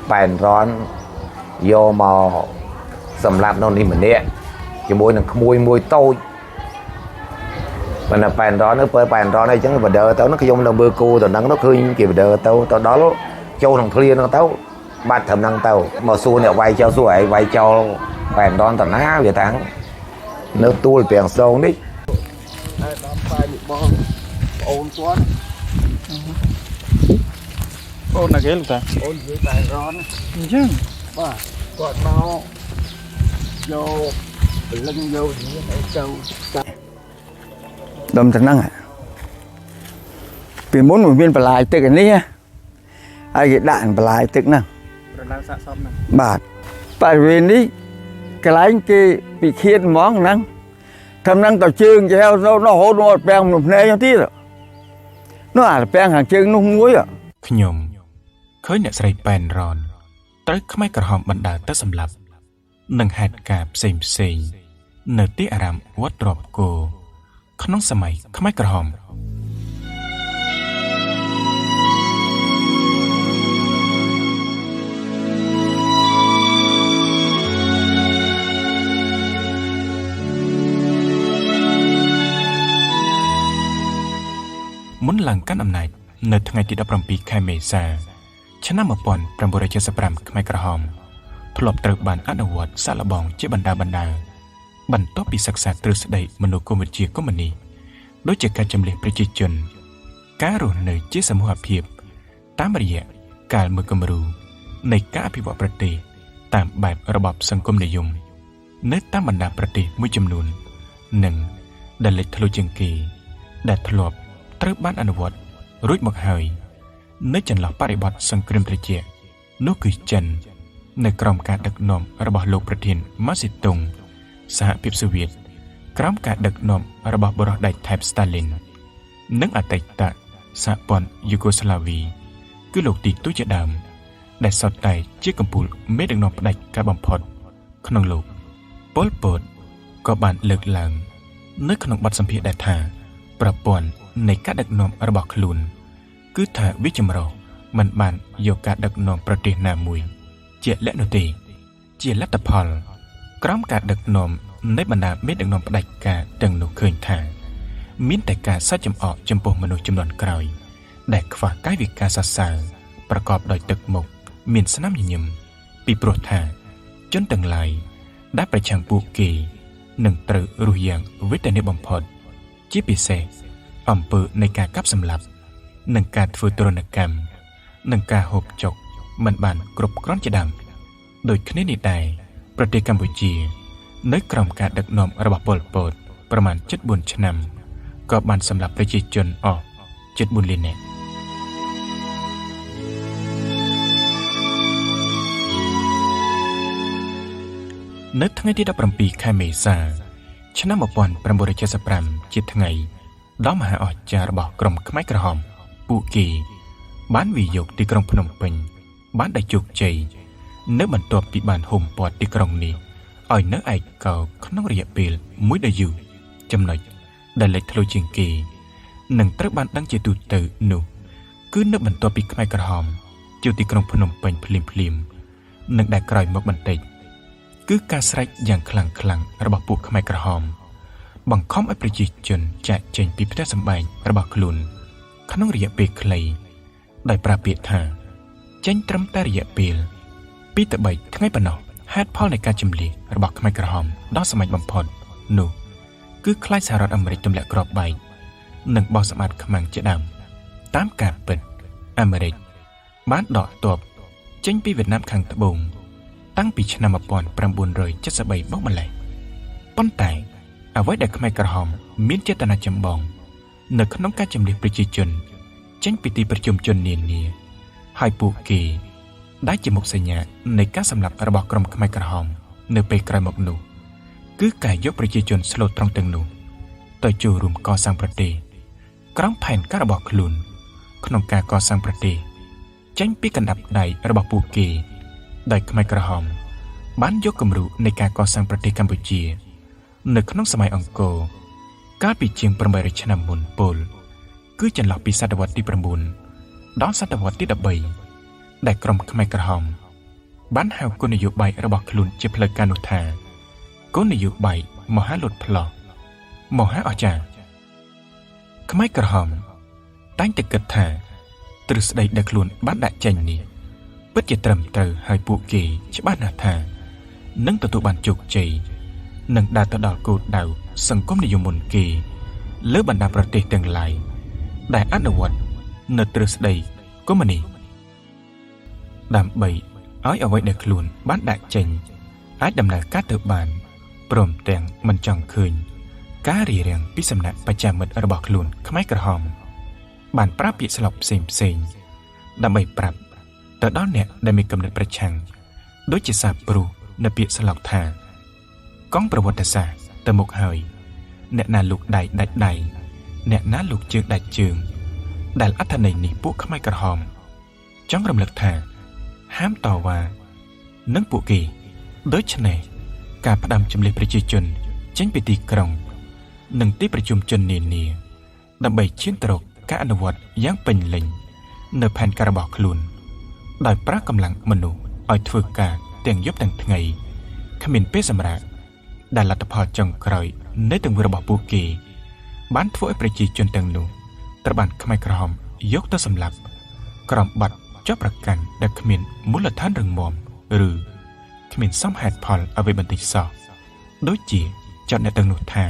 bèn rón vô mò sầm lạp nó đi mình nè chỉ môi là môi tôi mình là bèn rón nó bơi bèn rón này chẳng là đỡ tao nó cái giống là bơ cô tao nắng nó khơi kiểu đỡ tao đó châu thằng khơi nó tao bát thầm năng tao mà xu này vay cho xu ấy vay cho bèn rón tao ná về tháng nó tua bèn sâu đấy ôn là cái luôn ta ôn dưới bài rón chứ bà quạt máu vô lưng vô gì ở châu đâm thật năng à vì muốn một viên phải lại từ cái này ai cái đạn phải lại từ năng bạt tại vì ní cái lái kia bị khiên món năng thầm năng tàu chương cho nó hốt một bèn một nê cho tí rồi nó là bèn hàng chương nó muối à ខ្ញុំឃើញអ្នកស្រីប៉ែនរ៉នត្រូវខ្មែរក្រហមបណ្ដាទៅសម្លាប់នឹងហេតុការណ៍ផ្សេងៗនៅទីអារាមវត្តរាប់គោក្នុងសម័យខ្មែរក្រហមមុនឡើងកាន់អំណាចនៅថ្ងៃទី17ខែមេសាឆ្នាំ1975ខ្មែរក្រហមធ្លាប់ត្រូវបានអនុវត្តសាកល្បងជាបណ្ដាបន្ទាប់ពីសិក្សាទ្រឹស្ដីមនោគមវិជ្ជាកុម្មុយនីសដូចជាការចម្លៀសប្រជាជនការរស់នៅជាសមូហភាពតាមរយៈការមើលគំរូនៃការអភិវឌ្ឍប្រទេសតាមបែបរបបសង្គមនិយមនៅតាមបណ្ដាប្រទេសមួយចំនួននិងដែលលេចធ្លោជាងគេដែលធ្លាប់ត្រូវបានអនុវត្តរួចមកហើយនៅចន្លោះបរិបទសង្គ្រាមត្រជាក់នោះគឺចិននៅក្រោមការដឹកនាំរបស់លោកប្រធានម៉ាស៊ីតុងសហភាពសូវៀតក្រោមការដឹកនាំរបស់បរិះដៃថៃស្តាលីននិងអតីតសហព័ន្ធយូហ្គោស្លាវីគឺលោកទីទូជាដើមដែលសុទ្ធតែជាកំពូលមេដឹកនាំផ្ដាច់ការបំផុតក្នុងលោកប៉ុលពតក៏បានលើកឡើងនៅក្នុងបទសម្ភាសន៍ដែលថាប្រព័ន្ធនៃការដឹកនាំរបស់ខ្លួនគឺថាវាចម្រុះមិនបានយកការដឹកនាំប្រទេសណាមួយជាលក្ខណៈទេជាលទ្ធផលក្រោមការដឹកនាំនៃបណ្ដាមេដឹកនាំផ្ដាច់ការទាំងនោះឃើញថាមានតែការសើចចំអកចំពោះមនុស្សចំនួនក្រោយដែលខ្វះកាយវិការសរសើរប្រកបដោយទឹកមុខមានស្នាមញញឹមពីព្រោះថាជនទាំងឡាយដែលប្រឆាំងពួកគេនឹងត្រូវរស់យ៉ាងវេទនាបំផុតជាពិសេសអំពើនៃការកាប់សម្លាប់និងការធ្វើទរណកម្មនិងការហូបចុកមិនបានគ្រប់គ្រាន់ជាដើមដូចគ្នានេះដែរប្រទេសកម្ពុជានៅក្រោមការដឹកនាំរបស់ប៉ុលពតប្រមាណ74ឆ្នាំក៏បានសម្លាប់ប្រជាជនអស់74លាននាក់នៅថ្ងៃទី17ខែមេសាឆ្នាំ1975ជាថ្ងៃដ៏មហាអស្ចារ្យរបស់ក្រុមខ្មែរក្រហមពួកគេបានវាយយកទីក្រុងភ្នំពេញបានដោយជោគជ័យនៅបន្ទាប់ពីបានហុំព័ទ្ធទីក្រុងនេះឲ្យនៅឯកោក្នុងរយៈពេលមួយដ៏យូរចំណុចដែលលេចធ្លោជាងគេនឹងត្រូវបានដឹងជាទូទៅនោះគឺនៅបន្ទាប់ពីខ្មែរក្រហមជួទីក្រុងភ្នំពេញភ្លាមនិងដែលក្រោយមកបន្តិចគឺការស្រែកយ៉ាងខ្លាំងរបស់ពួកខ្មែរក្រហមបង្ខំឲ្យប្រជាជនចាកចេញពីផ្ទះសម្បែងរបស់ខ្លួនក្នុងរយៈពេលខ្លីដោយប្រើពាក្យថាចេញត្រឹមតែរយៈពេល2ទៅ3ថ្ងៃប៉ុណ្ណោះហេតុផលនៃការជំនះរបស់ខ្មែរក្រហមដ៏សម្បត្តិបំផុតនោះគឺខ្លាចសហរដ្ឋអាមេរិកទម្លាក់គ្រាប់បែកនិងបោះសម្បត្តិខ្មាំងជាដើមតាមការពិតអាមេរិកបានដកទ័ពចេញពីវៀតណាមខាងត្បូងតាំងពីឆ្នាំ1973បោកម្លេះប៉ុន្តែអ្វីដែលខ្មែរក្រហមមានចេតនាចម្បងនៅក្នុងការជំនះប្រជាជនចេញពីទីប្រជុំជននានាហើយពួកគេដែលជាមុខសញ្ញានៃការសម្លាប់របស់ក្រុមខ្មែរក្រហមនៅពេលក្រោយមកនោះគឺការយកប្រជាជនស្លូតត្រង់ទាំងនោះទៅចូលរួមកសាងប្រទេសក្រោមផែនការរបស់ខ្លួនក្នុងការកសាងប្រទេសចេញពីកណ្ដាប់ដៃរបស់ពួកគេដោយខ្មែរក្រហមបានយកគំរូនៃការកសាងប្រទេសកម្ពុជានៅក្នុងសម័យអង្គរកាលពីជាង800ឆ្នាំមុនពលគឺចន្លោះពីសតវត្សទី9ដល់សតវត្សទី13ដែលក្រុមខ្មែរក្រហម បានហៅគោលនយោបាយរបស់ខ្លួនជាផ្លូវការនោះថាគោលនយោបាយមហាលុតផ្លោះមហាអស្ចារ្យខ្មែរក្រហមតែងតែគិតថាទ្រឹស្ដីដែលខ្លួនបានដាក់ចេញនេះពិតជាត្រឹមត្រូវហើយពួកគេច្បាស់ណាស់ថានឹងទទួលបានជោគជ័យនឹងđạtទៅដល់គោលដៅសង្គមនិយមមុនគេលើបណ្ដាប្រទេសទាំងឡាយដែលអនុវត្តនៅទ្រឹស្ដីកុម្មុយនីសដើម្បីឲ្យអ្វីដែលខ្លួនបានដាក់ចេញអាចដំណើរការទៅបានព្រមទាំងមិនចង់ឃើញការរារាំងពីសំណាក់បច្ចាមិត្តរបស់ខ្លួនខ្មែរក្រហមបានប្រាប់ពាក្យស្លោកផ្សេងដើម្បីប្រាប់ទៅដល់អ្នកដែលមានគំនិតប្រឆាំងដូចជាសាព្រោះនៅពាក្យស្លោកថាកង់ប្រវត្តិសាស្ត្រទៅមុខហើយអ្នកណាលូកដៃដាច់ដៃអ្នកណាលូកជើងដាច់ជើងដែលអត្ថន័យនេះពួកខ្មែរក្រហមចង់រំលឹកថាហាមតវ៉ានឹងពួកគេដូច្នេះការផ្ដាំចម្លៀសប្រជាជនចេញពីទីក្រុងនិងទីប្រជុំជននានាដើម្បីឈានទៅរកការអនុវត្តយ៉ាងពេញលេញនៅផែនការរបស់ខ្លួនដោយប្រើកម្លាំងមនុស្សឲ្យធ្វើការទាំងយប់ទាំងថ្ងៃគ្មានពេលសម្រាកដែលលទ្ធផលចុងក្រោយនៃទង្វើរបស់ពួកគេបានធ្វើឲ្យប្រជាជនទាំងនោះត្រូវបានខ្មែរក្រហមយកទៅសម្លាប់ក្រោមបទចាប់ប្រកាន់ដែលគ្មានមូលដ្ឋានរឹងមាំឬគ្មានសមហេតុផលអ្វីបន្តិចសោះដូចជាចាត់អ្នកទាំងនោះថា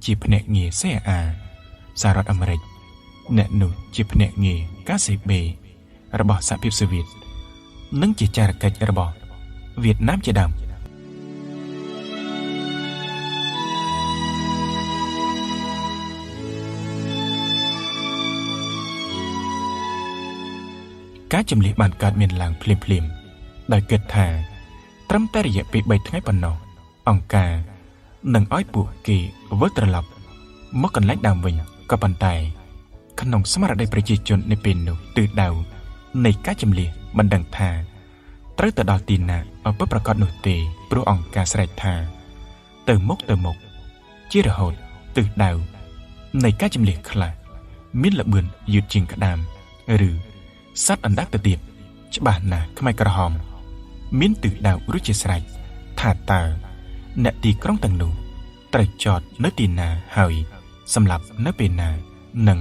ជាភ្នាក់ងារ CIA សហរដ្ឋអាមេរិកអ្នកនោះជាភ្នាក់ងារ KGB របស់សហភាពសូវៀតនិងជាចារកិច្ចរបស់វៀតណាមជាដើមការជំលះបានកើតមានឡើងភ្លាមៗដោយគិតថាត្រឹមតែរយៈពេល3ថ្ងៃប៉ុណ្ណោះអង្គការនឹងឲ្យពួកគេវិលត្រឡប់មកកន្លែងដើមវិញក៏ប៉ុន្តែក្នុងស្មារតីប្រជាជននៅពេលនោះទិសដៅនៃការជំលះមិនដឹងថាត្រូវទៅដល់ទីណាឲ្យពិតប្រាកដនោះទេព្រោះអង្គការស្រែកថាទៅមុខជារហូតទិសដៅនៃការជំលះខ្លះមានល្បឿនយឺតជាងក្តាមឬសត្វអណ្ដាកទៅទៀតច្បាស់ណាស់ខ្មែរក្រហមមានទិសដៅរួចជាស្រេចថាតើអ្នកទីក្រុងទាំងនោះត្រូវចតនៅទីណាហើយសម្រាប់នៅពេលណានិង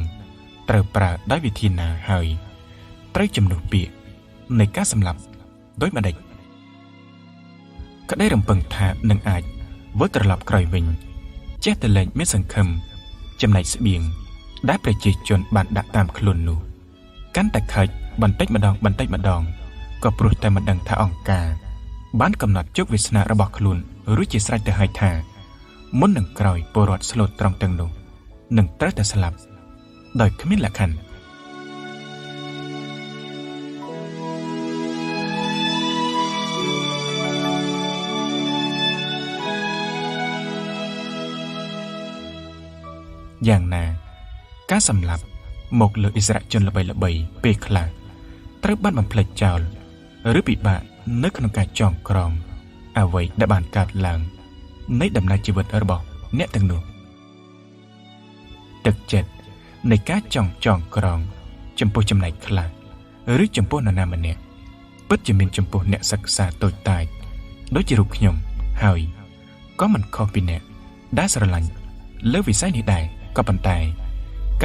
ត្រូវប្រើដោយវិធីណាហើយត្រូវជំនួសពាក្យនៃការសម្លាប់ដូចម្ដេចក្តីរំពឹងថានឹងអាចវិលត្រឡប់ក្រោយវិញចេះតែលែងមានសង្ឃឹមចំណែកស្បៀងដែលប្រជាជនបានដាក់តាមខ្លួននោះកាន់តែខើចបន្តិចម្ដងក៏ព្រោះតែមិនដឹងថាអង្គការបានកំណត់ជោគវាសនារបស់ខ្លួនរួចជាស្រេចទៅហើយថាមុននឹងក្រោយពលរដ្ឋស្លូតត្រង់ទាំងនោះនឹងត្រូវតែស្លាប់ដោយគ្មានលក្ខខណ្ឌយ៉ាងណាការសម្លាប់មកលើអិសរាជជនល្បីៗពេលខ្លះត្រូវបានបំភ្លេចចោលឬពិបាកនៅក្នុងការចងក្រងអ្វីដែលបានកើតឡើងនៃដំណើរជីវិតរបស់អ្នកទាំងនោះទឹកចិត្តនៃការចងក្រងចំពោះចំណែកខ្លះឬចំពោះនរណាម្នាក់ពិតជាមានចំពោះអ្នកសិក្សាតូចតាចដូចជារូបខ្ញុំហើយក៏មិនខុសពីអ្នកដែលស្រឡាញ់លើវិស័យនេះដែរក៏ប៉ុន្តែ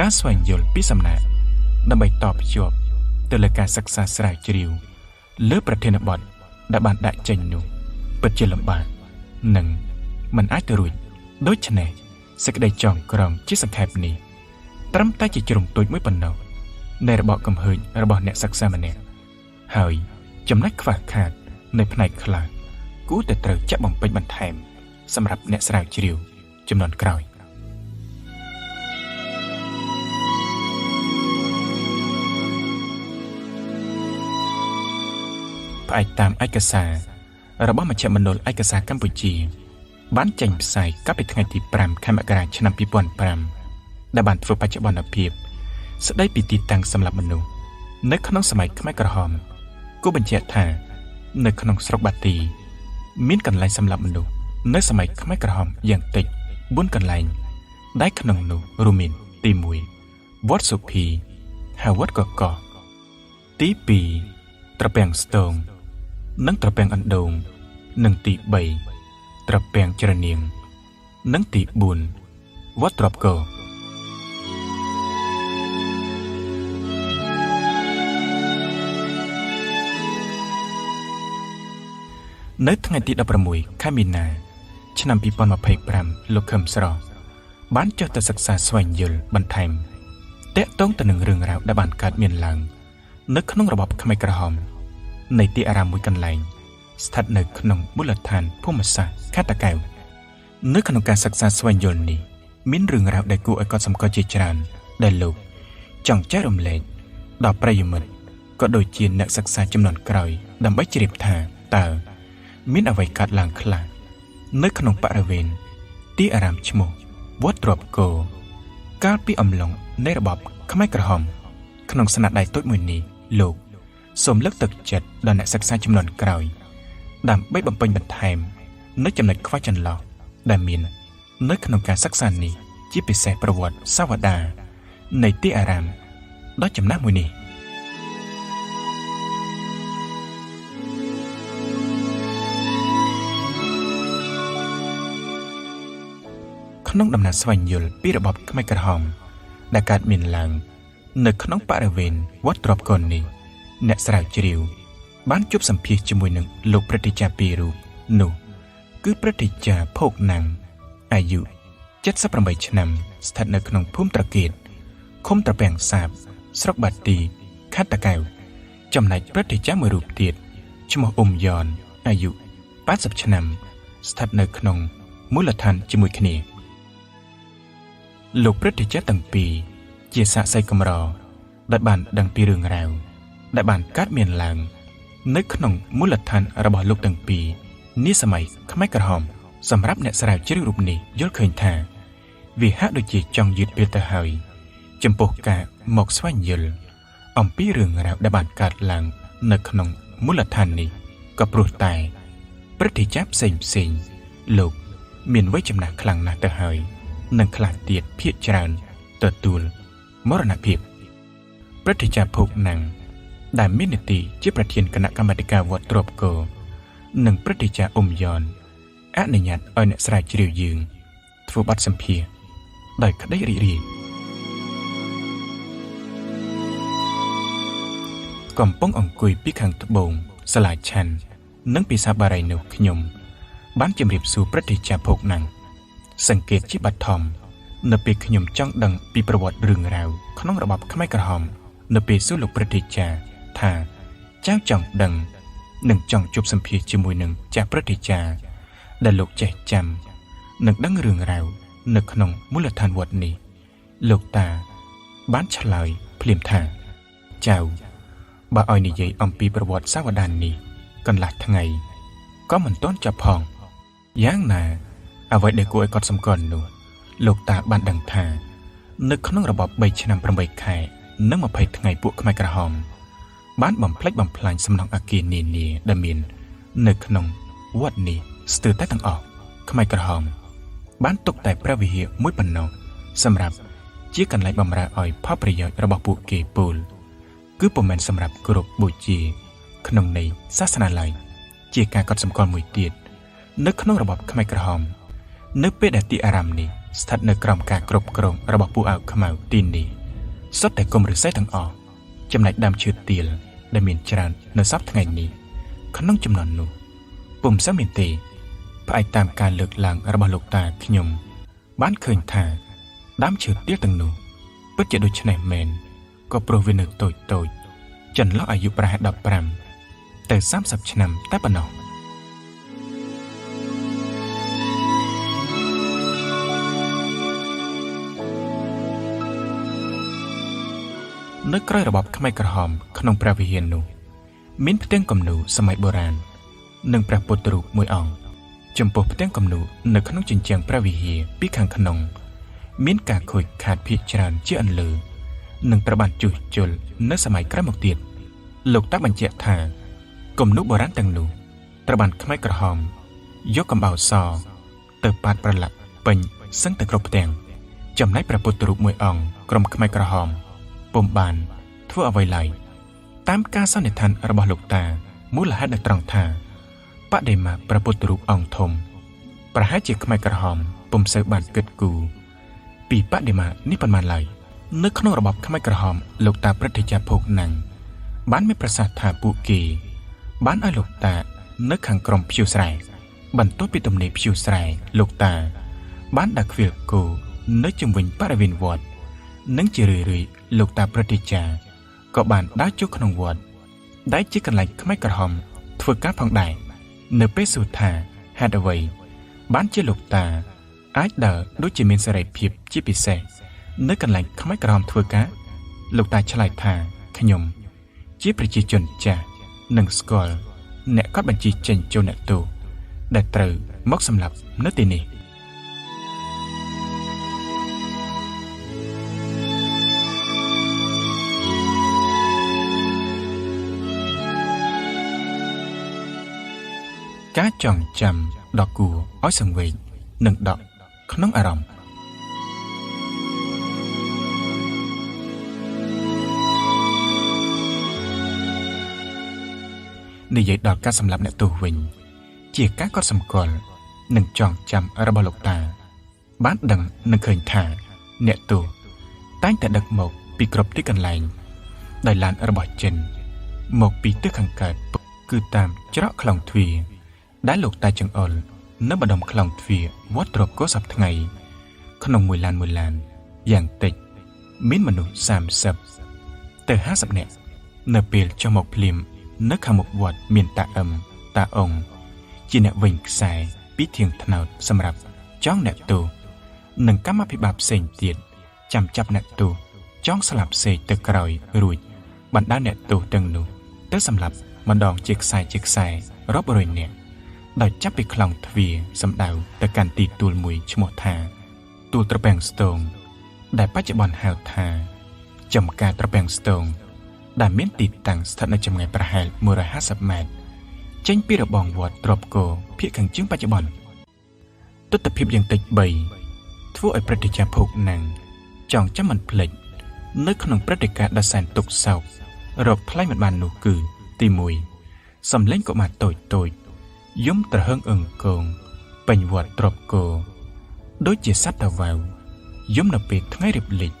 ការស្វែងយល់ពីសំណាក់ដើម្បីតបភ្ជាប់ទៅលើការសិក្សាស្រាវជ្រាវលើប្រធានបទដែលបានដាក់ចេញនោះពិតជាលំបាកនិងមិនអាចទៅរួចដូច្នេះសេចក្តីចងក្រងជាសង្ខេបនេះត្រឹមតែជាជ្រុងតូចមួយប៉ុណ្ណោះនៃរបបកំហើញរបស់អ្នកសិក្សាម្នាក់ហើយចំណុចខ្វះខាតនៅផ្នែកខ្លះគួរតែត្រូវចាក់បំពេញបន្ថែមសម្រាប់អ្នកស្រាវជ្រាវជំនាន់ក្រោយផ្អែកតាមឯកសាររបស់មជ្ឈមណ្ឌលឯកសារកម្ពុជាបានចេញផ្សាយកាលពីថ្ងៃទី5ខែមករាឆ្នាំ2005ដែលបានធ្វើបច្ចុប្បន្នភាពស្ដីពីទីតាំងសម្រាប់មនុស្សនៅក្នុងសម័យខ្មែរក្រហមគូបញ្ជាក់ថានៅក្នុងស្រុកបាទីមានកន្លែងសម្រាប់មនុស្សនៅសម័យខ្មែរក្រហមយ៉ាងតិច4កន្លែងដែលក្នុងនោះរួមមានទី1វត្តសុភីហៅវត្តកកទី2ត្រពាំងស្ទង និងត្រពាំងអណ្ដូងនិងទី3ត្រពាំងច្រនាងនិងទី4វត្តទ្របកោនៅថ្ងៃទី16ខែមីនាឆ្នាំ2025លោកខឹមស្រស់បានចុះទៅសិក្សាស្វែងយល់បន្ថែមតាក់ទងទៅនឹងរឿងរ៉ាវដែលបានកើតមានឡើងនៅក្នុងរបបខ្មែរក្រហមនៃទីអារាមមួយកន្លែងស្ថិតនៅក្នុងមូលដ្ឋានភូមិសាស្ត្រខេត្តតាកែវនៅក្នុងការសិក្សាស្វែងយល់នេះមានរឿងរ៉ាវដែលគួរឲ្យកត់សម្គាល់ជាច្រើនដែលលោកចង់ចែករំលែកដល់ប្រិយមិត្តក៏ដូចជាអ្នកសិក្សាចំនួនក្រោយដើម្បីជ្រាបថាតើមានអ្វីកើតឡើងខ្លះនៅក្នុងបរិវេណទីអារាមឈ្មោះវត្តទ្របកោកាលពីអំឡុងនៃរបបខ្មែរក្រហមក្នុងស្នាដៃតូចមួយនេះលោកសូមលើកទឹកចិត្តដល់អ្នកសិក្សាចំនួនក្រោយដើម្បីបំពេញបន្ថែមនៅចំណុចខ្វះចន្លោះដែលមាននៅក្នុងការសិក្សានេះជាពិសេសប្រវត្តិសាវតានៃទីអារាមដ៏ចំណាស់មួយនេះក្នុងដំណើរស្វែងយល់ពីរបបខ្មែរក្រហមដែលកើតមានឡើងនៅក្នុងបរិវេណវត្តទ្របកោនេះអ្នកស្រាវជ្រាវបានជួបសម្ភាសជាមួយនឹងលោកព្រឹទ្ធាចារ្យពីររូបនោះគឺព្រឹទ្ធាចារ្យភោគណាំងអាយុ78ឆ្នាំស្ថិតនៅក្នុងភូមិត្រកៀតឃុំត្រពាំងសាបស្រុកបាទីខេត្តតាកែវចំណែកព្រឹទ្ធាចារ្យមួយរូបទៀតឈ្មោះអ៊ុំយ៉នអាយុ80ឆ្នាំស្ថិតនៅក្នុងមូលដ្ឋានជាមួយគ្នាលោកព្រឹទ្ធាចារ្យទាំងពីរជាសាក្សីកម្រដែលបានដឹងពីរឿងរ៉ាវដែលបានកើតមានឡើងនៅក្នុងមូលដ្ឋានរបស់លោកទាំងពីរនាសម័យខ្មែរក្រហមសម្រាប់អ្នកស្រាវជ្រាវរូបនេះយល់ឃើញថាវាហាក់ដូចជាចង់យឺតពេលទៅហើយចំពោះការមកស្វែងយល់អំពីរឿងរ៉ាវដែលបានកើតឡើងនៅក្នុងមូលដ្ឋាននេះក៏ព្រោះតែព្រឹទ្ធាចារ្យផ្សេងលោកមានវ័យចំណាស់ខ្លាំងណាស់ទៅហើយនិងខ្លះទៀតភាគច្រើនទទួលមរណភាពព្រឹទ្ធាចារ្យភោគណាំងដែលមាននីតិជាប្រធានគណៈកម្មាធិការវត្តទ្របកោនិងព្រឹទ្ធាចារ្យអ៊ុំយ៉នអនុញ្ញាតឲ្យអ្នកស្រាវជ្រាវយើងធ្វើបទសម្ភាសន៍ដោយក្តីរីករាយកំពុងអង្គុយពីខាងត្បូងសាលាឆាន់និងពិសាបារីនោះខ្ញុំបានជម្រាបសួរព្រឹទ្ធាចារ្យភោគណាំងសង្កេតជាបឋមនៅពេលខ្ញុំចង់ដឹងពីប្រវត្តិរឿងរ៉ាវក្នុងរបបខ្មែរក្រហមនៅពេលសួរលោកព្រឹទ្ធាចារ្យថាចៅចង់ដឹងនិងចង់ជួបសម្ភាសន៍ជាមួយនឹងចាស់ព្រឹទ្ធាចារ្យដែលលោកចេះចាំនិងដឹងរឿងរ៉ាវនៅក្នុងមូលដ្ឋានវត្តនេះលោកតាបានឆ្លើយភ្លាមថាចៅបើឲ្យនិយាយអំពីប្រវត្តិសាវតានេះកន្លះថ្ងៃក៏មិនទាន់ចប់ផងយ៉ាងណាអ្វីដែលគួរឲ្យកត់សម្គាល់នោះលោកតាបានដឹងថានៅក្នុងរបប3ឆ្នាំ8ខែនិង20ថ្ងៃពួកខ្មែរក្រហមបានបំផ្លិចបំផ្លាញសំណង់អគារនានាដែលមាននៅក្នុងវត្តនេះស្ទើរតែទាំងអស់ខ្មែរក្រហមបានទុកតែព្រះវិហារមួយប៉ុណ្ណោះសម្រាប់ជាកន្លែងបម្រើឲ្យផលប្រយោជន៍របស់ពួកគេពោលគឺពុំមែនសម្រាប់គោរពបូជាក្នុងន័យសាសនាឡើយជាការកត់សម្គាល់មួយទៀតនៅក្នុងរបបខ្មែរក្រហមនៅពេលដែលទីអារាមនេះស្ថិតនៅក្រោមការគ្រប់គ្រងរបស់ពួកអាវខ្មៅទីនេះសុទ្ធតែគុំឫស្សីទាំងអស់ចំណែកដើមឈើទាលដែលមានច្រើននៅសប្តាហ៍ថ្ងៃនេះក្នុងចំណោមនោះពុំសូវមានទេផ្អែកតាមការលើកឡើងរបស់លោកតាខ្ញុំបានឃើញថាដើមឈើទាលទាំងនោះពិតជាដូច្នេះមែនក៏ព្រោះវានៅតូចចន្លោះអាយុប្រហែល15ទៅ30ឆ្នាំតែប៉ុណ្ណោះនៅក្រោយរបបខ្មែរក្រហមក្នុងព្រះវិហារនោះមានផ្ទាំងគំនូរសម័យបុរាណនិងព្រះពុទ្ធរូបមួយអង្គចំពោះផ្ទាំងគំនូរនៅក្នុងជញ្ជាំងព្រះវិហារពីខាងក្នុងមានការខូចខាតភាគច្រើនជាអន្លើនិងត្រូវបានជួសជុលនៅសម័យក្រោយមកទៀតលោកតាបញ្ជាក់ថាគំនូរបុរាណទាំងនោះត្រូវបានខ្មែរក្រហមយកកំបោរសទៅប៉ាតប្រឡាក់ពេញសឹងតែគ្រប់ផ្ទាំងចំណែកព្រះពុទ្ធរូបមួយអង្គក្រុមខ្មែរក្រហមពុំបានធ្វើអ្វីឡើយតាមការសន្និដ្ឋានរបស់លោកតា មូលហេតុនៅត្រង់ថាបដិមាព្រះពុទ្ធរូបអង្គធំប្រហែលជាខ្មែរក្រហមពុំសូវបានគិតគូរពីបដិមានេះប៉ុន្មានឡើយនៅក្នុងរបបខ្មែរក្រហមលោកតាព្រឹទ្ធាចារ្យភោគណាំងបានមានប្រសាសន៍ថាពួកគេបានឲ្យលោកតានៅខាងក្រមភៀវស្រែបន្ទាប់ពីទំនេរភៀវស្រែលោកតាបានដាក់ខ្វៀលគោនៅជុំវិញបរិវេណវត្តនិងជារឿយៗលោកតាព្រឹទ្ធាចារ្យក៏បានដើរចូលក្នុងវត្តដែលជាកន្លែងខ្មែរក្រហមធ្វើការផងដែរនៅពេលសួរថាហេតុអ្វីបានជាលោកតាអាចដើរដូចជាមានសេរីភាពជាពិសេសនៅកន្លែងខ្មែរក្រហមធ្វើការលោកតាឆ្លើយថាខ្ញុំជាប្រជាជនចាស់និងស្គាល់អ្នកគាត់បញ្ជីចេញចូលអ្នកទោសដែលត្រូវមកសម្លាប់នៅទីនេះការចងចាំដ៏គួរឲ្យសង្វេគនិងដកក្នុងអារម្មណ៍និយាយដល់ការសម្លាប់អ្នកទោសវិញជាការកត់សម្គាល់និងចងចាំរបស់លោកតាបានដឹងនិងឃើញថាអ្នកទោសតែងតែដឹកមកពីគ្រប់ទីកន្លែងដោយឡានរបស់ចិនមកពីទិសខាងកើតគឺតាមច្រកខ្លងទ្វារដែលលោកតាចង្អុលនៅម្ដុំខ្លងទ្វារវត្តទ្របកោសប្តាហ៍ថ្ងៃក្នុងមួយឡានយ៉ាងតិចមានមនុស្ស30ទៅ50នាក់នៅពេលចុះមកភ្លាមនៅខាងមុខវត្តមានតាអឹមតាអ៊ុងជាអ្នកវិញខ្សែពីធៀងថ្នោតសម្រាប់ចងអ្នកទោសនិងកម្មភិបាលផ្សេងទៀតចាំចាប់អ្នកទោសចងស្លាប់សេកទៅក្រោយរួចបណ្ដាអ្នកទោសទាំងនោះទៅសម្លាប់ម្ដងជាខ្សែរាប់រយនាក់ដោយចាប់ពីខ្លងទ្វារសម្ដៅទៅកាន់ទីទួលមួយឈ្មោះថាទួលត្រពាំងស្ទងដែលបច្ចុប្បន្នហៅថាចំការត្រពាំងស្ទងដែលមានទីតាំងស្ថិតនៅចម្ងាយប្រហែល150ម៉ែត្រចេញពីរបងវត្តទ្របគោភាគខាងជើងបច្ចុប្បន្នទស្សនភាពយ៉ាងតិច3ធ្វើឲ្យព្រឹទ្ធាចារ្យភោគណាំងចងចាំមិនភ្លេចនៅក្នុងព្រឹត្តិការណ៍ដ៏សែនទុក្ខសោករកថ្លៃមិនបាននោះគឺទី1សំលេងកុមារតូចយំត្រហឹងអឹងកងពេញវត្តទ្របគោដូចជាសត្វតាវ៉ាវយំនៅពេលថ្ងៃរៀបលិច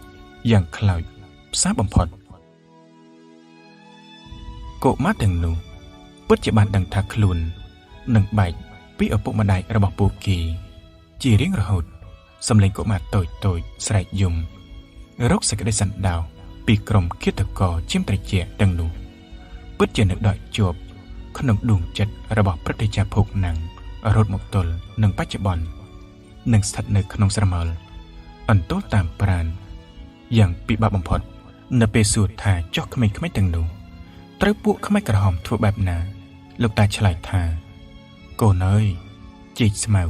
យ៉ាងខ្លោចផ្សាបំផុតកុមារទាំងនោះពិតជាបានដឹងថាខ្លួននឹងបែកពីឪពុកម្ដាយរបស់ពួកគេជារៀងរហូតសំឡេងកុមារតូចស្រែកយំរកសេចក្តីសណ្ដោសពីក្រុមឃាតករជាមត្រជាទាំងនោះពិតជានឹកដកជាប់ក្នុងដួងចិត្តរបស់ព្រឹទ្ធាចារ្យភោគណាំងរត់មកទល់នឹងបច្ចុប្បន្ននឹងស្ថិតនៅក្នុងស្រមោលអន្ទោលតាមប្រាណយ៉ាងពិបាកបំផុតនៅពេលសួរថាចុះក្មេងៗទាំងនោះត្រូវពួកខ្មែរក្រហមធ្វើបែបណាលោកតាឆ្លើយថាកូនអើយជីកស្មៅ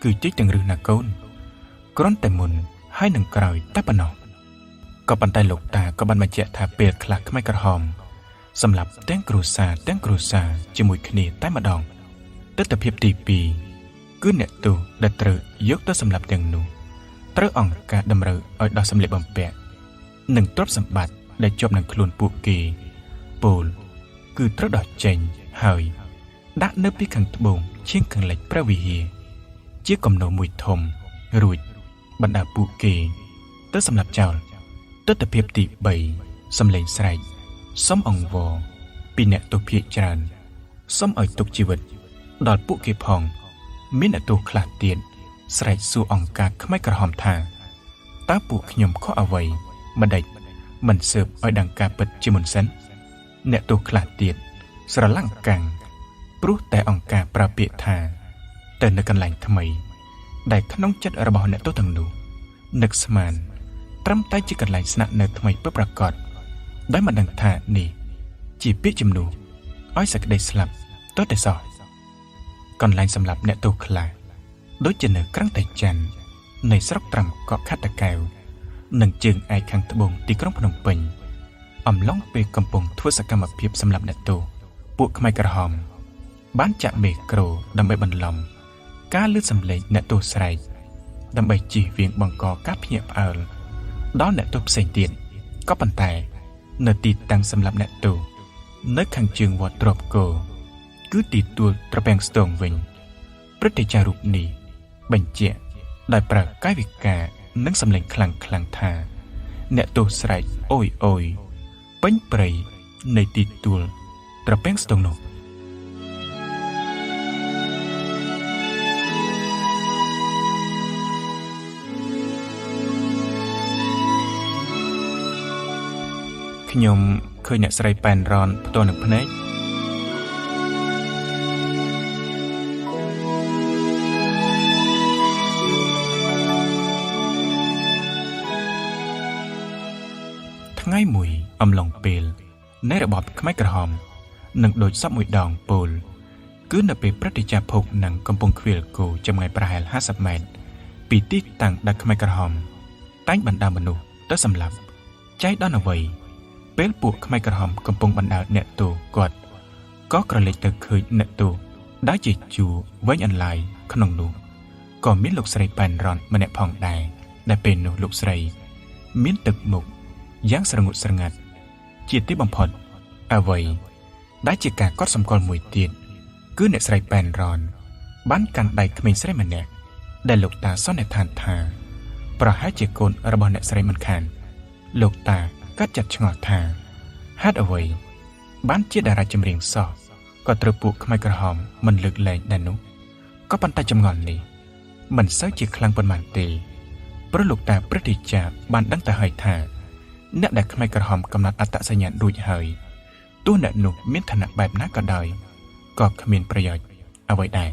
គឺជីកទាំងរឹសណាកូនគ្រាន់តែមុនហើយនឹងក្រោយតែប៉ុណ្ណោះក៏ប៉ុន្តែលោកតាក៏បានបញ្ជាក់ថាពេលខ្លះខ្មែរក្រហមសម្រាប់ទាំងគ្រួសារជាមួយគ្នាតែម្ដងទស្សនភាពទី2គឺអ្នកទោសដែលត្រូវយកទៅសម្លាប់ទាំងនោះត្រូវអង្គការតម្រូវឲ្យដោះសម្លៀកបំពាក់និងទ្រព្យសម្បត្តិដែលជាប់នឹងខ្លួនពួកគេពលគឺត្រូវដោះចេញហើយដាក់នៅពីខាងត្បូងឈៀងខាងលិចព្រះវិហារជាគំនរមួយធំរួចបណ្ដាពួកគេទៅសម្លាប់ចោលទស្សនភាពទី3សំឡេងស្រែកសុំអង្វរពីអ្នកទោសភាគច្រើនសុំឲ្យទុកជីវិតដល់ពួកគេផងមានអ្នកទោសខ្លះទៀតស្រែកសួរអង្គការខ្មែរក្រហមថាតើពួកខ្ញុំខុសអ្វីម្ដេចមិនស៊ើបឲ្យដឹងការពិតជាមុនសិនអ្នកទោសខ្លះទៀតស្រឡាំងកាំងព្រោះតែអង្គការប្រើពាក្យថាទៅនៅកន្លែងថ្មីដែលក្នុងចិត្តរបស់អ្នកទោសទាំងនោះនឹកស្មានត្រឹមតែជាកន្លែងស្នាក់នៅថ្មីពិតប្រាកដដោយមិនដឹងថានេះជាពាក្យជំនួសឲ្យសេចក្តីស្លាប់ទោះតែសោះកន្លែងសម្រាប់អ្នកទោសខ្លះដូចជានៅក្រាំងតែច័ន្ទនៃស្រុកត្រាំកក់ខត្តកែវនិងជើងឯកខាងត្បូងទីក្រុងភ្នំពេញអំឡុងពេលកំពុងធ្វើសកម្មភាពសម្រាប់អ្នកទោសពួកខ្មែរក្រហមបានចាក់មេក្រូដើម្បីបន្លំការលឺសំឡេងអ្នកទោសស្រែកដើម្បីជៀសវាងបង្កការភ្ញាក់ផ្អើលដល់អ្នកទោសផ្សេងទៀតក៏ប៉ុន្តែនៅទីតាំងសម្រាប់អ្នកទោស នៅខាងជើងវត្តទ្របគោគឺទីទួលត្រពាំងស្ទងវិញព្រឹទ្ធាចារ្យរូបនេះបញ្ជាក់ដោយប្រើកាយវិការនិងសម្លេងខ្លាំងៗថាអ្នកទោសស្រែកអូយអូយពេញព្រៃនៃទីទួលត្រពាំងស្ទងនោះខ្ញុំឃើញអ្នកស្រីប៉ែនរ៉នផ្ទាល់នឹងភ្នែកថ្ងៃមួយអំឡុងពេលនៃរបបខ្មែរក្រហមនឹងដូចសពមួយដងពោលគឺនៅពេលព្រឹទ្ធាចារ្យភោគនឹងកំពុងខ្វៀលគោចម្ងាយប្រហែល50ម៉ែត្រពីទីតាំងដែលខ្មែរក្រហមតែងបណ្ដាមនុស្សទៅសម្លាប់ចៃដន្យអ្វីពេលពួកខ្មែរក្រហមកំពុងបណ្ដាលអ្នកទោសគាត់ក៏ក្រឡេកទៅឃើញអ្នកទោសដែលជាជួរវែងអន្លាយក្នុងនោះក៏មានលោកស្រីប៉ែនរ៉នម្នាក់ផងដែរដែលពេលនោះលោកស្រីមានទឹកមុខយ៉ាងស្រងូតស្រងាត់ជាទីបំផុតអ្វីដែលជាការកត់សម្គាល់មួយទៀតគឺអ្នកស្រីប៉ែនរ៉នបានកាន់ដៃក្មេងស្រីម្នាក់ដែលលោកតាសន្និដ្ឋានថាប្រហែលជាកូនរបស់អ្នកស្រីមិនខានលោកតាក៏ចាត់ឆ្ងល់ថាហេតុអ្វីបានជាតារាចម្រៀងសោះក៏ត្រូវពួកខ្មែរក្រហមមិនលើកលែងដែរនោះក៏ប៉ុន្តែចម្ងល់នេះមិនសូវជាខ្លាំងប៉ុន្មានទេព្រោះលោកតាព្រឹទ្ធាចារ្យបានដឹងទៅហើយថាអ្នកដែលខ្មែរក្រហមកំណត់អត្តសញ្ញាណរួចហើយទោះអ្នកនោះមានឋានៈបែបណាក៏ដោយក៏គ្មានប្រយោជន៍អ្វីដែរ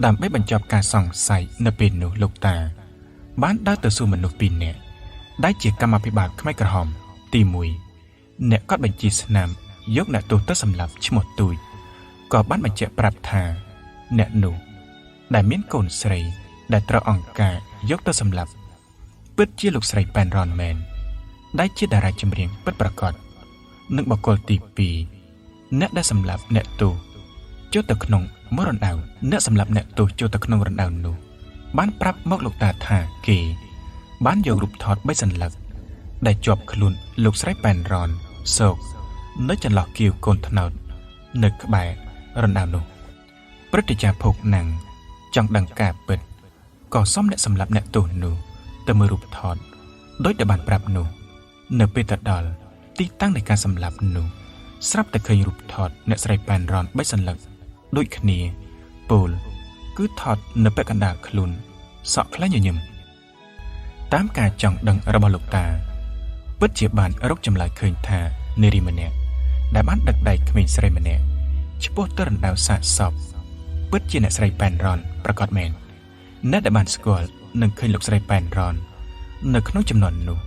ដើម្បីបញ្ចប់ការសង្ស័យនៅពេលនោះលោកតាបានដើរទៅសួរមនុស្សពីរនាក់ដែលជាកម្មាភិបាលខ្មែរក្រហមទី1អ្នកកត់បញ្ជីស្នាមយកអ្នកទោសទៅសម្លាប់ឈ្មោះទូចក៏បានបញ្ជាក់ប្រាប់ថាអ្នកនោះដែលមានកូនស្រីដែលត្រូវអង្គការយកទៅសម្លាប់ពិតជាលោកស្រីប៉ែនរ៉នមែនដែលជាតារាចម្រៀងពិតប្រាកដនិងបុគ្គលទី2អ្នកដែលសម្លាប់អ្នកទោសចូលទៅក្នុងមរណដៅអ្នកសម្លាប់អ្នកទោសចូលទៅក្នុងរណ្ដៅនោះបានប្រាប់មកលោកតាថាគេបានយករូបថត3សន្លឹកដែលជាប់ខ្លួនលោកស្រីប៉ែនរ៉នសោកនៅចន្លោះគៀវកូនត្នោតនៅក្បែររណ្ដៅនោះព្រឹទ្ធាចារ្យភោគណាំងចង់ដឹងការពិតក៏សុំអ្នកសម្លាប់អ្នកទោសនោះទៅមើលរូបថតដោយដែលបានប្រាប់នោះនៅពេលទៅដល់ទីតាំងនៃការសម្លាប់នោះស្រាប់តែឃើញរូបថតអ្នកស្រីប៉ែនរ៉ន3សន្លឹកដូចគ្នាពោលគឺថតនៅពាក់កណ្ដាលខ្លួនសក់ខ្លាញ់ញញឹមតាមការចង់ដឹងរបស់លោកតាពិតជាបានរកចម្លើយឃើញថានារីម្នាក់ដែលបានដឹកដៃក្មេងស្រីម្នាក់ឆ្ពោះទៅរណ្ដៅសាកសពពិតជាអ្នកស្រីប៉ែនរ៉នប្រកាសមែនអ្នកដែលបានស្គាល់នឹងឃើញលោកស្រីប៉ែនរ៉ននៅក្នុងចំនួននោះ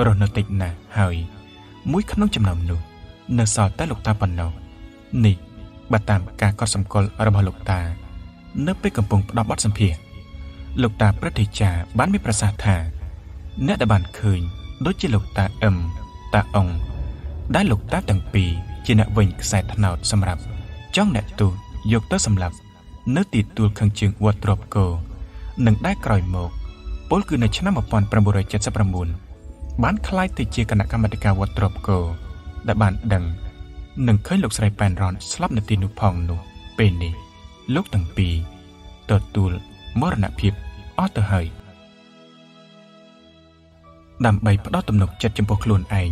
រស់នៅតិចណាស់ហើយមួយក្នុងចំណោមនោះនៅសល់តែលោកតាប៉ុណ្ណោះនេះបើតាមការកត់សម្គាល់របស់លោកតានៅពេលកំពុងផ្ដល់បទសម្ភាសន៍លោកតាព្រឹទ្ធាចារ្យបានមានប្រសាសន៍ថាអ្នកដែលបានឃើញដូចជាលោកតាអឹមតាអ៊ុងដែលលោកតាទាំងពីរជាអ្នកវិញខ្សែត្នោតសម្រាប់ចង់អ្នកទោសយកទៅសម្លាប់នៅទីទួលខាងជើងវត្តទ្របគោនិងដែលក្រោយមកពលគឺនៅឆ្នាំ1979បានក្លាយទៅជាគណៈកម្មាធិការវត្តទ្របគោដែលបានដឹងនិងឃើញលោកស្រីប៉ែនរ៉នស្លាប់នៅទីនោះផងនោះពេលនេះលោកទាំងពីរទទួលមរណភាពអស់ទៅហើយដើម្បីផ្ដោតទំនុកចិត្តចំពោះខ្លួនឯង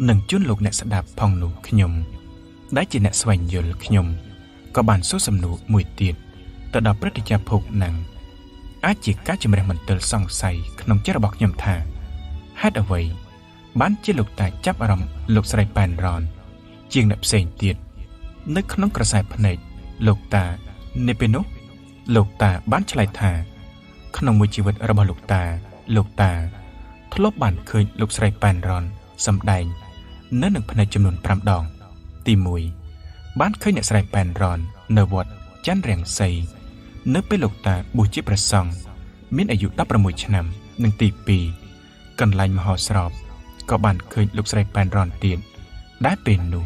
និងជូនលោកអ្នកស្ដាប់ផងនោះខ្ញុំដែលជាអ្នកស្វែងយល់ខ្ញុំក៏បានសួរសំណួរមួយទៀតទៅដល់ព្រឹទ្ធាចារ្យភោគណាំងអាចជាការជំរះមន្ទិលសង្ស័យក្នុងចិត្តរបស់ខ្ញុំថាហេតុអ្វីបានជាលោកតាចាប់អារម្មណ៍លោកស្រីប៉ែនរ៉នជាងអ្នកផ្សេងទៀតនៅក្នុងក្រសែភ្នែកលោកតានៅពេលនោះលោកតាបានឆ្លើយថាក្នុងមួយជីវិតរបស់លោកតាធ្លាប់បានឃើញលោកស្រីប៉ែនរ៉នសម្ដែងនៅនឹងភ្នែកចំនួន5ដងទី1បានឃើញអ្នកស្រីប៉ែនរ៉ននៅវត្តច័ន្ទរាំងសីនៅពេលលោកតាបួសជាព្រះសង្ឃមានអាយុ16ឆ្នាំនិងទី2កន្លែងមហោស្រពក៏បានឃើញលោកស្រីប៉ែនរ៉នទៀតដែលពេលនោះ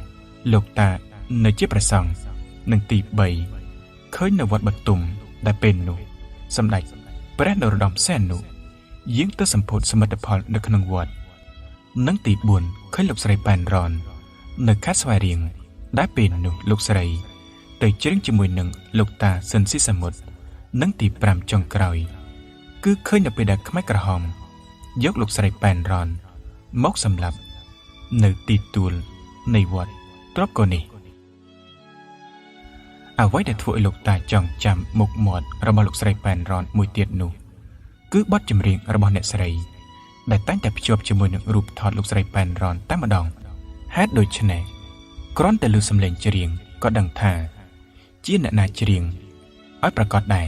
លោកតានៅជាព្រះសង្ឃនិងទី3ឃើញនៅវត្តបទុមដែលពេលនោះសម្ដេចព្រះនរោត្តមសីហនុយាងទៅសម្ពោធសមិទ្ធផលនៅក្នុងវត្តនិងទី4ឃើញលោកស្រីប៉ែនរ៉ន នៅខេត្តស្វាយរៀងដែលពេលនោះលោកស្រីទៅច្រៀងជាមួយនឹងលោកតាស៊ិនស៊ីសាមុតនិងទី5ចុងក្រោយគឺឃើញនៅពេលដែលខ្មែរក្រហមយកលោកស្រីប៉ែនរ៉នមកសម្លាប់នៅទីទួលនៃវត្តទ្របកូនេះអ្វីដែលធ្វើឲ្យលោកតាចង់ចាំមុខមាត់របស់លោកស្រីប៉ែនរ៉នមួយទៀតនោះគឺបទចម្រៀងរបស់អ្នកស្រីដែលតែងតែភ្ជាប់ជាមួយនឹងរូបថតលោកស្រីប៉ែនរ៉នតែម្ដងហេតុដូច្នេះគ្រាន់តែឮសំឡេងច្រៀងក៏ដឹងថាជាអ្នកណាច្រៀងឲ្យប្រកាសដែរ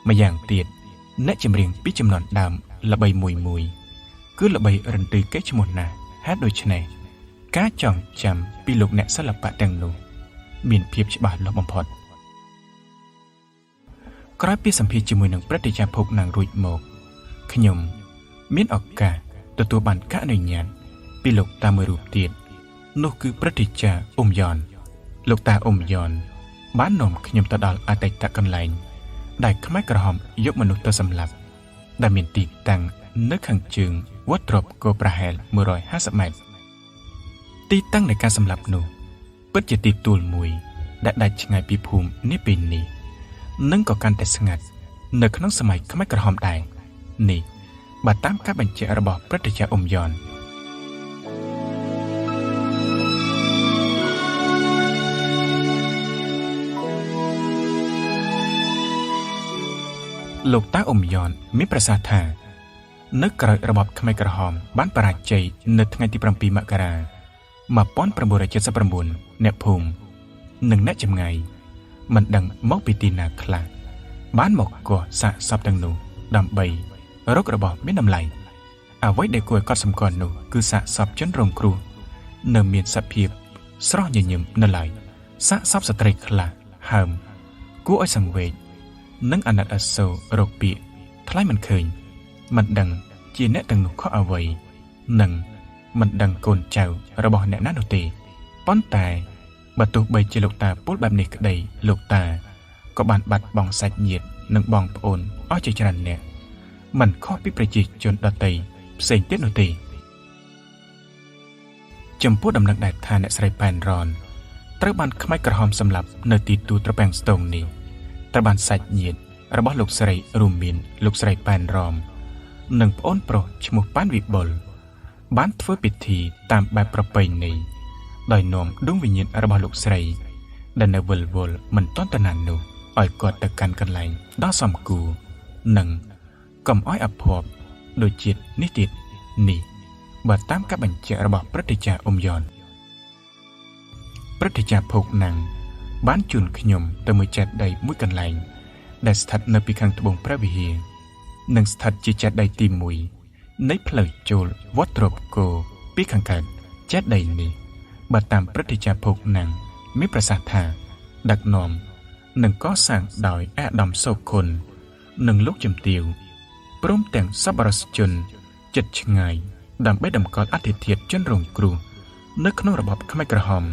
ម្យ៉ាងទៀតអ្នកចម្រៀងពីចំនួនដើមល្បីមួយគឺល្បីរន្ទឺកេះឈ្មោះណាស់ហេតុដូច្នេះការចងចាំពីលោកអ្នកសិល្បៈទាំងនោះមានភាពច្បាស់លាស់បំផុតក្រោយពីសម្ភាសជាមួយនឹងព្រឹទ្ធាចារ្យភោគណាងរួចមកខ្ញុំមានឱកាសទទួលបានការអនុញ្ញាតពីលោកតាមួយរូបទៀតនោះគឺព្រឹទ្ធាចារ្យអ៊ុំយ៉នលោកតាអ៊ុំយ៉នបាននាំខ្ញុំទៅដល់អតីតកន្លែងដែលខ្មែរក្រហមយកមនុស្សទៅសម្លាប់ដែលមានទីតាំងនៅខាងជើងវត្តទ្របកូប្រហែល150ម៉ែត្រទីតាំងនៃការសម្លាប់នោះពិតជាទីទួលមួយដែលដាច់ឆ្ងាយពីភូមិនេះពេលនេះនិងក៏កាន់តែស្ងាត់នៅក្នុងសម័យខ្មែរក្រហមដែរនេះបើតាមការបញ្ជាក់របស់ព្រឹទ្ធាចារ្យអ៊ុំយ៉នលោកតាអ៊ុំយ៉នមានប្រសាសន៍ថានៅក្រោយរបបខ្មែរក្រហមបានបរាជ័យនៅថ្ងៃទី7មករា1979អ្នកភូមិនិងអ្នកចម្ងាយមិនដឹងមកពីទីណាខ្លះបានមកកោះសាកសពទាំងនោះដើម្បីរករបស់មានតម្លៃអ្វីដែលគួរឲ្យកត់សម្គាល់នោះគឺសាកសពជនរងគ្រោះនៅមានសភាពស្រស់ញញឹមនៅឡើយសាកសពស្ត្រីខ្លះហើមគួរឲ្យសង្វេគនិងអាណិតអាសូររកពាក្យថ្លៃមិនឃើញមិនដឹងជាអ្នកទាំងនោះខុសអ្វីនិងមិនដឹងកូនចៅរបស់អ្នកណានោះទេប៉ុន្តែបើទោះបីជាលោកតាពោលបែបនេះក្តីលោកតាក៏បានបាត់បង់សាច់ញាតិនិងបងប្អូនអស់ជាច្រើនអ្នកមិនខុសពីប្រជាជនដទៃផ្សេងទៀតនោះទេចំពោះដំណឹងដែលថាអ្នកស្រីប៉ែនរ៉នត្រូវបានខ្មែរក្រហមសម្លាប់នៅទីទួលត្រពាំងស្ទងនេះត្រូវបានសាច់ញាតិរបស់លោកស្រីរួមមានលោកស្រីប៉ែនរ៉មនិងប្អូនប្រុសឈ្មោះប៉ាន់វិបុលបានធ្វើពិធីតាមបែបប្រពៃណីដោយនាំដួងវិញ្ញាណរបស់លោកស្រីដែលនៅវិលវល់មិនទាន់ទៅណានោះឲ្យគាត់ទៅកាន់កន្លែងដ៏សមគួរនិងកុំឲ្យអភ័ព្វដូចជាតិនេះទៀតនេះបើតាមការបញ្ជាក់របស់ព្រឹទ្ធាចារ្យអ៊ុំយ៉នព្រឹទ្ធាចារ្យភោគណាំងបានជូនខ្ញុំទៅមួយចេតិយមួយកន្លែងដែលស្ថិតនៅពីខាងត្បូងព្រះវិហារនិងស្ថិតជាចេតិយទី1នៃផ្លូវចូលវត្តទ្របកូពីខាងកើតចេតិយនេះបើតាមព្រឹទ្ធាចារ្យភោគណាំងមានប្រសាសន៍ថាដឹកនាំនិងកសាងដោយអាដាមសូខុននិងលោកជំទាវព្រមទាំងសប្បុរសជនចិត្តឆ្ងាយដើម្បីតម្កល់អធិធាតុជនរងគ្រោះនៅក្នុងរបបខ្មែរក្រហម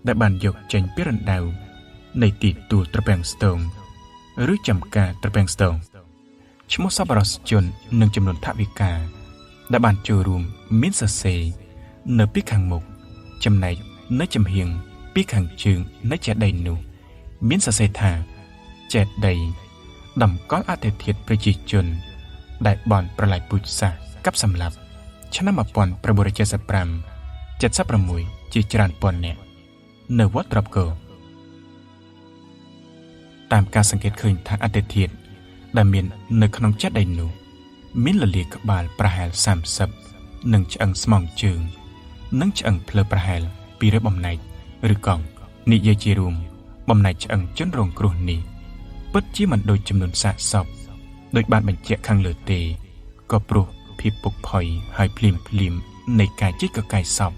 ដែលបានយកចេញពីរណ្ដៅនៃទីទួលត្រពាំងស្ទងឬចំការត្រពាំងស្ទងឈ្មោះសប្បុរសជននិងចំនួនថវិកាដែលបានចូលរួមមានសរសេរនៅពីខាងមុខចំណែកនៅចំហៀងពីខាងជើងនៃចេតិយនោះមានសរសេរថាចេតិយតម្កល់អធិធាតុប្រជាជនដែលបានប្រឡាយពូជសាសន៍កັບសម្លាប់ឆ្នាំ1975 76ជាច្រើនពាន់នាក់នៅវត្តទ្របកូតាមការសង្កេតឃើញថាអធិធាតុដែលមាននៅក្នុងចេតិយនោះមានលលាក្បាលប្រហែល30និងឆ្អឹងស្មងជើងនិងឆ្អឹងភ្លើប្រហែល200បំណែកឬកង់និយាយជារួមបំណែកឆ្អឹងជនរងគ្រោះនេះពិតជាមិនដូចចំនួនសាកសពដោយបានបញ្ជាក់ខាងលើទេក៏ព្រោះភាពពុកផុយហើយភ្លាមនៃការជីកកកាយសព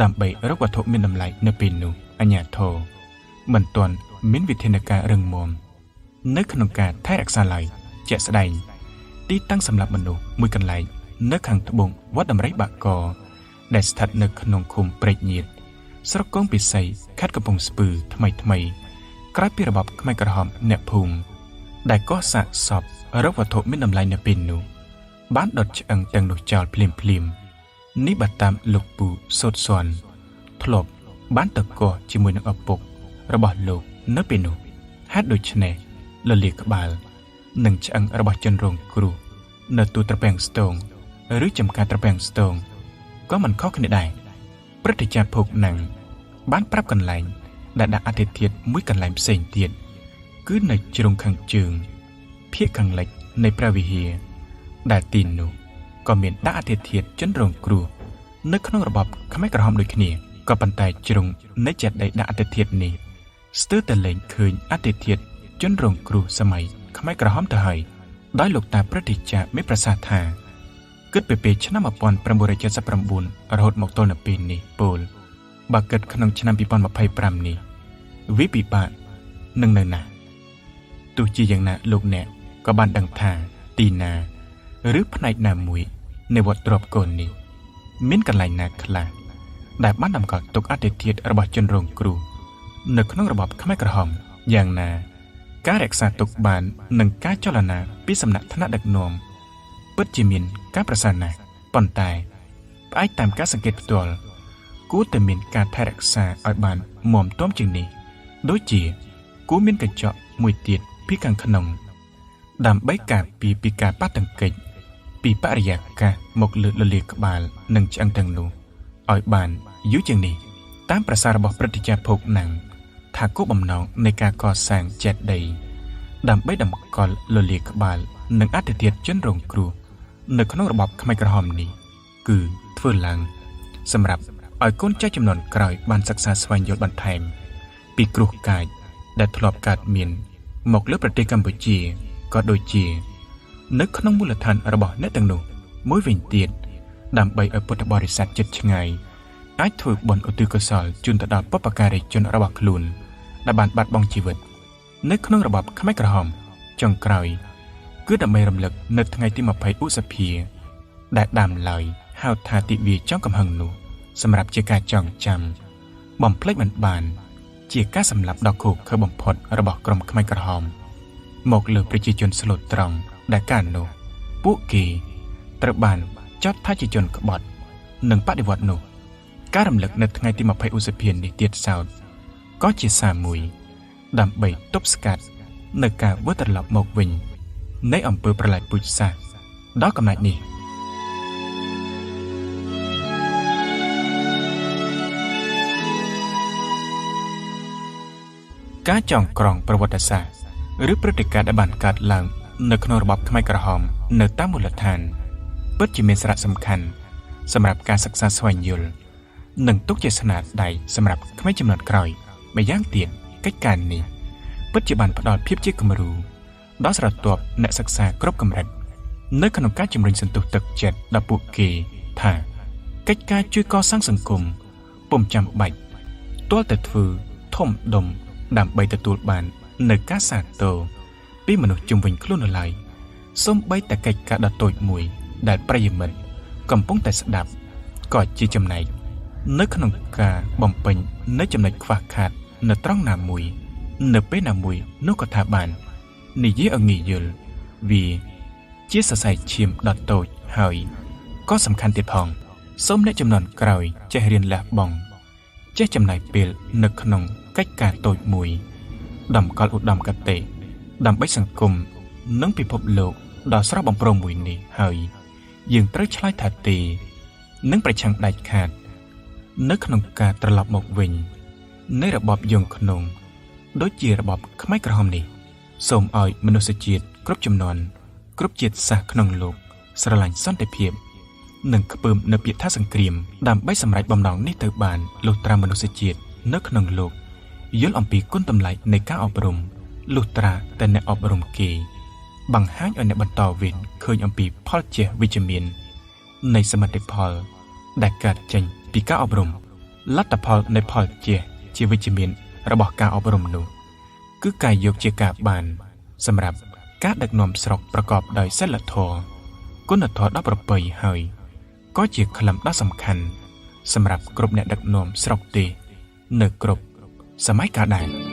ដើម្បីរកវត្ថុមានតម្លៃនៅពេលនោះអាជ្ញាធរមិនទាន់មានវិធានការរឹងមាំនៅក្នុងការថែរក្សាឡើយជាក់ស្ដែងទីតាំងសម្រាប់មនុស្សមួយកន្លែងនៅខាងត្បូងវត្តដំរីបាក់កដែលស្ថិតនៅក្នុងឃុំព្រែកញៀតស្រុកកងពិសីខេត្តកំពង់ស្ពឺថ្មីក្រោយពីរបបខ្មែរក្រហមអ្នកភូមិដែលកោះសាកសពរកវត្ថុមានតម្លៃនៅពេលនោះបានដុតឆ្អឹងទាំងនោះចោលភ្លាមនេះបើតាមលោកពូសូតស៊ន់ធ្លាប់ បានតកជាមួយនឹងឪពុករបស់លោកនៅពេលនោះហេតុដូច្នេះលលាក្បាលនិងឆ្អឹងរបស់ជនរងគ្រោះនៅទូត្រពាំងស្ទងឬចំការត្រពាំងស្ទងក៏មិនខុសគ្នាដែរព្រឹទ្ធាចារ្យភោគណាំងបានប្រាប់កន្លែងដែលដាក់អធិធាតុមួយកន្លែងផ្សេងទៀតគឺនៅជ្រុងខាងជើងភាគខាងលិចនៃព្រះវិហារដែលទីនោះក៏មានដាក់អធិធាតុជនរងគ្រោះនៅក្នុងរបបខ្មែរក្រហមដូចគ្នាក៏ប៉ុន្តែជ្រុងនៃចេតិយដាក់អធិធាតុនេះស្ទើរតែលែងឃើញអធិធាតុជនរងគ្រោះសម័យខ្មែរក្រហមទៅហើយដោយលោកតាព្រឹទ្ធាចារ្យមានប្រសាសន៍ថាគិតពីពេលឆ្នាំ1979រហូតមកទល់នៅពេលនេះពលបើគិតក្នុងឆ្នាំ2025នេះវាពិបាកនឹងនៅណាទោះជាយ៉ាងណាលោកអ្នកក៏បានដឹងថាទីណាឬផ្នែកណាមួយនៃវត្តទ្រព្យកូននេះមានកន្លែងណាខ្លះដែលបានតម្កល់ទុកអធិធាតុរបស់ជនរងគ្រោះនៅក្នុងរបបខ្មែរក្រហមយ៉ាងណាការរក្សាទុកបាននិងការចលនាពីសំណាក់ថ្នាក់ដឹកនាំពិតជាមានការប្រសើរណាស់ប៉ុន្តែផ្អែកតាមការសង្កេតផ្ទាល់គួរតែមានការថែរក្សាឲ្យបានមាំទាំជាងនេះដូចជាគួរមានកញ្ចក់មួយទៀតពីខាងក្នុងដើម្បីការពារពីការប៉ះទង្គិចពីបរិយាកាសមកលើលលាក្បាលនិងឆ្អឹងទាំងនោះឲ្យបានយូរជាងនេះតាមប្រសាសន៍របស់ព្រឹទ្ធាចារ្យភោគណាំងថាគោលបំណងនៃការកសាងចេតិយដើម្បីតម្កល់លលាក្បាលនិងអធិធាតុជនរងគ្រោះនៅក្នុងរបបខ្មែរក្រហមនេះគឺធ្វើឡើងសម្រាប់ឲ្យកូនចៅចំនួនក្រោយបានសិក្សាស្វែងយល់បន្ថែមពីគ្រោះកាចដែលធ្លាប់កើតមានមកលើប្រទេសកម្ពុជាក៏ដូចជានៅក្នុងមូលដ្ឋានរបស់អ្នកទាំងនោះមួយវិញទៀតដើម្បីឲ្យពុទ្ធបរិស័ទជិតឆ្ងាយអាចធ្វើបុណ្យឧទ្ទិសកុសលជូនទៅដល់បុព្វការីជនរបស់ខ្លួនដែលបានបាត់បង់ជីវិតនៅក្នុងរបបខ្មែរក្រហមចុងក្រោយគឺដើម្បីរំលឹកនៅថ្ងៃទី20ឧសភាដែលដើមឡើយហៅថាទិវាចុងកំហឹងនោះសម្រាប់ជាការចងចាំបំភ្លេចមិនបានជាការសម្លាប់ដ៏ឃោរឃៅបំផុតរបស់ក្រុមខ្មែរក្រហមមកលើប្រជាជនស្លូតត្រង់ដែលកាលនោះពួកគេត្រូវបានចាត់ថាជាជនក្បត់និងបដិវត្តន៍នោះការរំលឹកនៅថ្ងៃទី20ឧសភានេះទៀតសោតក៏ជាសារមួយដើម្បីទប់ស្កាត់នៅការវិលត្រឡប់មកវិញនៃអំពើប្រល័យពូជសាសន៍ដល់កំណាច់នេះការចងក្រងប្រវត្តិសាស្ត្រឬព្រឹត្តិការណ៍ដែលបានកើតឡើងនៅក្នុងរបបខ្មែរក្រហមនៅតាមមូលដ្ឋានពិតជាមានសារៈសំខាន់សម្រាប់ការសិក្សាស្វែងយល់និងទុកជាស្នាដៃសម្រាប់ក្មេងជំនាន់ក្រោយម្យ៉ាងទៀតកិច្ចការនេះពិតជាបានផ្ដល់ភាពជាគំរូដល់ស្រទាប់អ្នកសិក្សាគ្រប់កម្រិតនៅក្នុងការជំរុញសន្ទុះទឹកចិត្តដល់ពួកគេថាកិច្ចការជួយកសាងសង្គមពុំចាំបាច់ទាល់តែធ្វើធំដុំដើម្បីទទួលបាននៅការសាទរពីមនុស្សជុំវិញខ្លួននៅឡើយសូម្បីតែកិច្ចការដ៏តូចមួយដែលប្រិយមិត្តកំពុងតែស្ដាប់ក៏ជាចំណែកនៅក្នុងការបំពេញនៅចំណុចខ្វះខាតនៅត្រង់ណាមួយនៅពេលណាមួយនោះក៏ថាបាននិយាយឲ្យងាយយល់វាជាសរសៃឈាមដ៏តូចហើយក៏សំខាន់ទៀតផងសូមអ្នកចំនួនក្រោយចេះរៀនលះបង់ចេះចំណាយពេលនៅក្នុងកិច្ចការតូចមួយតម្កល់ឧត្តមគតិដើម្បីសង្គមនិងពិភពលោកដ៏ស្រស់បំព្រងមួយនេះហើយយើងត្រូវឆ្លើយថាទេនិងប្រឆាំងដាច់ខាតនៅក្នុងការត្រឡប់មកវិញនៃរបបយងក្នុងដូចជារបបខ្មែរក្រហមនេះសូមឲ្យមនុស្សជាតិគ្រប់ជំនាន់គ្រប់ជាតិសាសន៍ក្នុងលោកស្រឡាញ់សន្តិភាពនិងខ្ពើមនៅពាក្យថាសង្គ្រាមដើម្បីសម្រេចបំណងនេះទៅបានលុះត្រាមនុស្សជាតិនៅក្នុងលោកយល់អំពីគុណតម្លៃនៃការអប់រំលុះត្រាតែអ្នកអប់រំគេបង្ហាញឲ្យអ្នកបន្តវេនឃើញអំពីផលជះវិជ្ជមាននៃសមិទ្ធផលដែលកើតចេញពីការអប់រំលទ្ធផលនៃផលជះជាវិជ្ជមានរបស់ការអប់រំនោះគឺការយកជាការបានសម្រាប់ការដឹកនាំស្រុកប្រកបដោយសីលធម៌គុណធម៌ដ៏ប្រពៃហើយក៏ជាក្លឹមដ៏សំខាន់សម្រាប់គ្រប់អ្នកដឹកនាំស្រុកទេនៅគ្រប់សម័យកាលដែរ